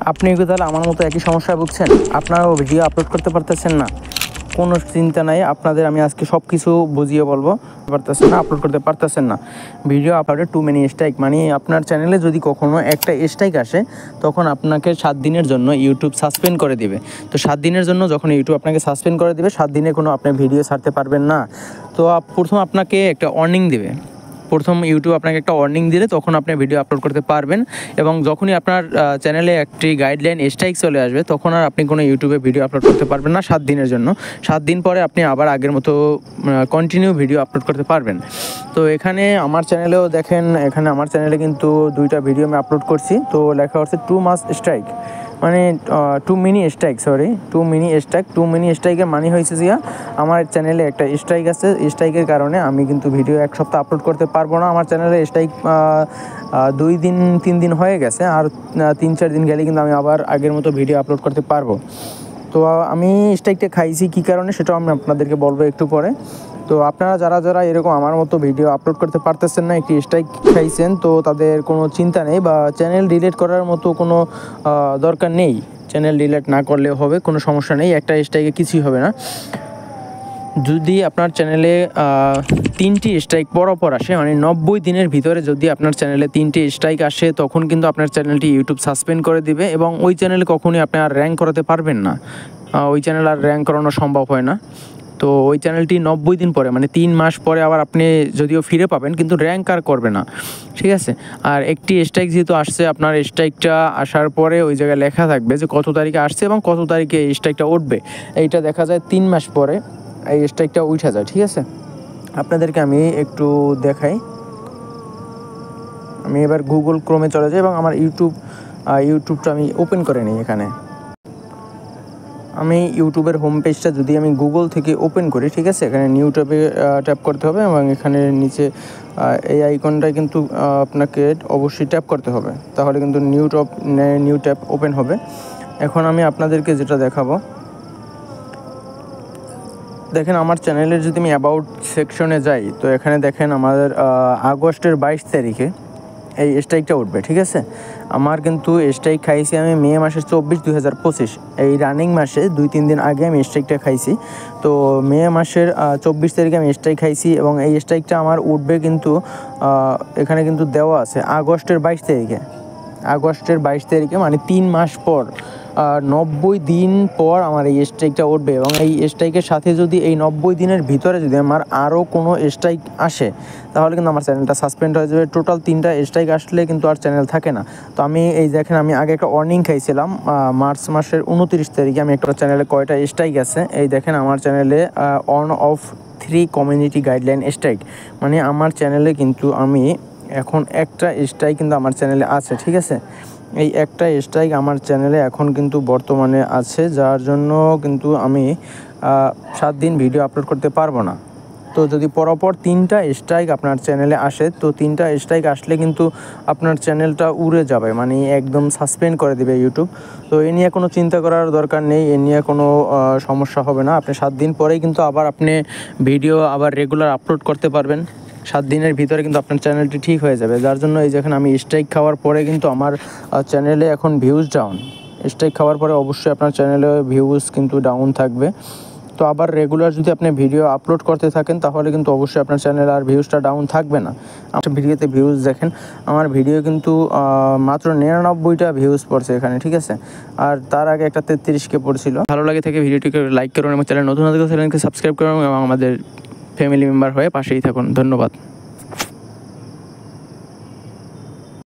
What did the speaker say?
আপনি কি তাহলে আমার মতো একই সমস্যায় ভুগছেন? আপনারাও ভিডিও আপলোড করতে পারতেছেন না? কোনো চিন্তা নাই, আপনাদের আমি আজকে সব কিছু বুঝিয়ে বলবো। পারতেছেন না, আপলোড করতে পারতেছেন না, ভিডিও আপলোডে টু মেনি স্ট্রাইক, মানে আপনার চ্যানেলে যদি কখনো একটা স্ট্রাইক আসে তখন আপনাকে 7 দিনের জন্য ইউটিউব সাসপেন্ড করে দিবে। তো 7 দিনের জন্য যখন ইউটিউব আপনাকে সাসপেন্ড করে দিবে, 7 দিনে কোনো আপনি ভিডিও ছাড়তে পারবেন না। তো প্রথম আপনাকে একটা ওয়ার্নিং দেবে, প্রথম ইউটিউব আপনাকে একটা ওয়ার্নিং দিলে তখন আপনি ভিডিও আপলোড করতে পারবেন। এবং যখনই আপনার চ্যানেলে একটি গাইডলাইন স্ট্রাইক চলে আসবে তখন আর আপনি কোনো ইউটিউবে ভিডিও আপলোড করতে পারবেন না 7 দিনের জন্য। 7 দিন পরে আপনি আবার আগের মতো কন্টিনিউ ভিডিও আপলোড করতে পারবেন। তো এখানে আমার চ্যানেলেও দেখেন, এখানে আমার চ্যানেলে কিন্তু 2টা ভিডিও আমি আপলোড করছি। তো লেখা হচ্ছে টু মাস স্ট্রাইক, মানে টু মিনি স্ট্রাইকের মানে হয়েছে যে আমার চ্যানেলে একটা স্ট্রাইক আছে, স্ট্রাইকের কারণে আমি কিন্তু ভিডিও 1 সপ্তাহ আপলোড করতে পারবো না। আমার চ্যানেলে স্ট্রাইক 2 দিন 3 দিন হয়ে গেছে, আর 3-4 দিন গেলে কিন্তু আমি আবার আগের মতো ভিডিও আপলোড করতে পারবো। তো আমি স্ট্রাইকটা খাইছি কী কারণে সেটাও আমি আপনাদেরকে বলবো একটু পরে। তো আপনারা যারা এরকম আমার মতো ভিডিও আপলোড করতে পারতেছেন না, একটি স্ট্রাইক খাইছেন, তো তাদের কোনো চিন্তা নেই বা চ্যানেল ডিলিট করার মতো কোনো দরকার নেই। চ্যানেল ডিলিট না করলেও হবে, কোনো সমস্যা নেই, একটা স্ট্রাইকে কিছুই হবে না। যদি আপনার চ্যানেলে 3টি স্ট্রাইক পরপর আসে, মানে 90 দিনের ভিতরে যদি আপনার চ্যানেলে 3টি স্ট্রাইক আসে তখন কিন্তু আপনার চ্যানেলটি ইউটিউব সাসপেন্ড করে দিবে এবং ওই চ্যানেলে কখনোই আপনি আর র্যাঙ্ক করাতে পারবেন না। ওই চ্যানেল আর র্যাঙ্ক করানো সম্ভব হয় না। তো ওই চ্যানেলটি 90 দিন পরে, মানে 3 মাস পরে আবার আপনি যদিও ফিরে পাবেন, কিন্তু র্যাঙ্ক আর করবে না, ঠিক আছে? আর একটি স্ট্রাইক যেহেতু আসছে, আপনার স্ট্রাইকটা আসার পরে ওই জায়গায় লেখা থাকবে যে কত তারিখে আসছে এবং কত তারিখে এই স্ট্রাইকটা উঠবে। এইটা দেখা যায় 3 মাস পরে এই স্ট্রাইকটা উঠে যায়, ঠিক আছে? আপনাদেরকে আমি একটু দেখাই। আমি এবার গুগল ক্রোমে চলে যাই এবং আমার ইউটিউবটা আমি ওপেন করে নিই। এখানে আমি ইউটিউবের হোম পেজটা যদি আমি গুগল থেকে ওপেন করি, ঠিক আছে, এখানে নিউ ট্যাবে ট্যাপ করতে হবে এবং এখানে নিচে এই আইকনটায় কিন্তু আপনাকে অবশ্যই ট্যাপ করতে হবে, তাহলে কিন্তু নিউ ট্যাব ওপেন হবে। এখন আমি আপনাদেরকে যেটা দেখাবো, দেখেন আমার চ্যানেলের যদি আমি অ্যাবাউট সেকশনে যাই, তো এখানে দেখেন আমাদের আগস্টের 22 তারিখে এই স্ট্রাইকটা উঠবে, ঠিক আছে? আমার কিন্তু স্ট্রাইক খাইছি আমি মে মাসের 24, 2025, এই রানিং মাসে 2-3 দিন আগে আমি স্ট্রাইকটা খাইছি। তো মে মাসের 24 তারিখে আমি স্ট্রাইক খাইছি এবং এই স্ট্রাইকটা আমার উঠবে কিন্তু এখানে কিন্তু দেওয়া আছে আগস্টের 22 তারিখে, মানে 3 মাস পর, 90 দিন পর আমার এই স্ট্রাইকটা উঠবে। এবং এই স্ট্রাইকের সাথে যদি এই 90 দিনের ভিতরে যদি আমার আরও কোনো স্ট্রাইক আসে তাহলে কিন্তু আমার চ্যানেলটা সাসপেন্ড হয়ে যাবে। টোটাল 3টা স্ট্রাইক আসলে কিন্তু আর চ্যানেল থাকে না। তো আমি এই দেখেন, আমি আগে একটা ওয়ার্নিং খাইছিলাম মার্চ মাসের 29 তারিখে। আমি একটা চ্যানেলে কয়টা স্ট্রাইক আছে এই দেখেন, আমার চ্যানেলে on of 3 community guideline strike, মানে আমার চ্যানেলে কিন্তু আমি এখন একটা স্ট্রাইক কিন্তু আমার চ্যানেলে আছে, ঠিক আছে? এই একটা স্ট্রাইক আমার চ্যানেলে এখন কিন্তু বর্তমানে আছে, যার জন্য কিন্তু আমি 7 দিন ভিডিও আপলোড করতে পারবো না। তো যদি পরপর 3টা স্ট্রাইক আপনার চ্যানেলে আসে, তো 3টা স্ট্রাইক আসলে কিন্তু আপনার চ্যানেলটা উড়ে যাবে, মানে একদম সাসপেন্ড করে দেবে ইউটিউব। তো এ নিয়ে কোনো চিন্তা করার দরকার নেই, এ নিয়ে কোনো সমস্যা হবে না। আপনি 7 দিন পরেই কিন্তু আবার আপনি ভিডিও আবার রেগুলার আপলোড করতে পারবেন। 7 দিনের ভিতরে কিন্তু আপনার চ্যানেলটি ঠিক হয়ে যাবে। যার জন্য এই যেখানে আমি স্ট্রাইক খাওয়ার পরে কিন্তু আমার চ্যানেলে এখন ভিউজ ডাউন। স্ট্রাইক খাওয়ার পরে অবশ্যই আপনার চ্যানেলে ভিউজ কিন্তু ডাউন থাকবে। তো আবার রেগুলার যদি আপনি ভিডিও আপলোড করতে থাকেন তাহলে কিন্তু অবশ্যই আপনার চ্যানেলে আর ভিউজটা ডাউন থাকবে না। আমার ভিডিওতে ভিউজ দেখেন, আমার ভিডিও কিন্তু মাত্র 99টা ভিউজ পড়ছে এখানে, ঠিক আছে? আর তার আগে একটা 33কে পড়ছিল। ভালো লাগে থেকে ভিডিওটিকে লাইক করুন এবং চ্যানেল নতুন চ্যানেলকে সাবস্ক্রাইব করুন এবং আমাদের ফ্যামিলি মেম্বার হয়ে পাশেই থাকুন। ধন্যবাদ।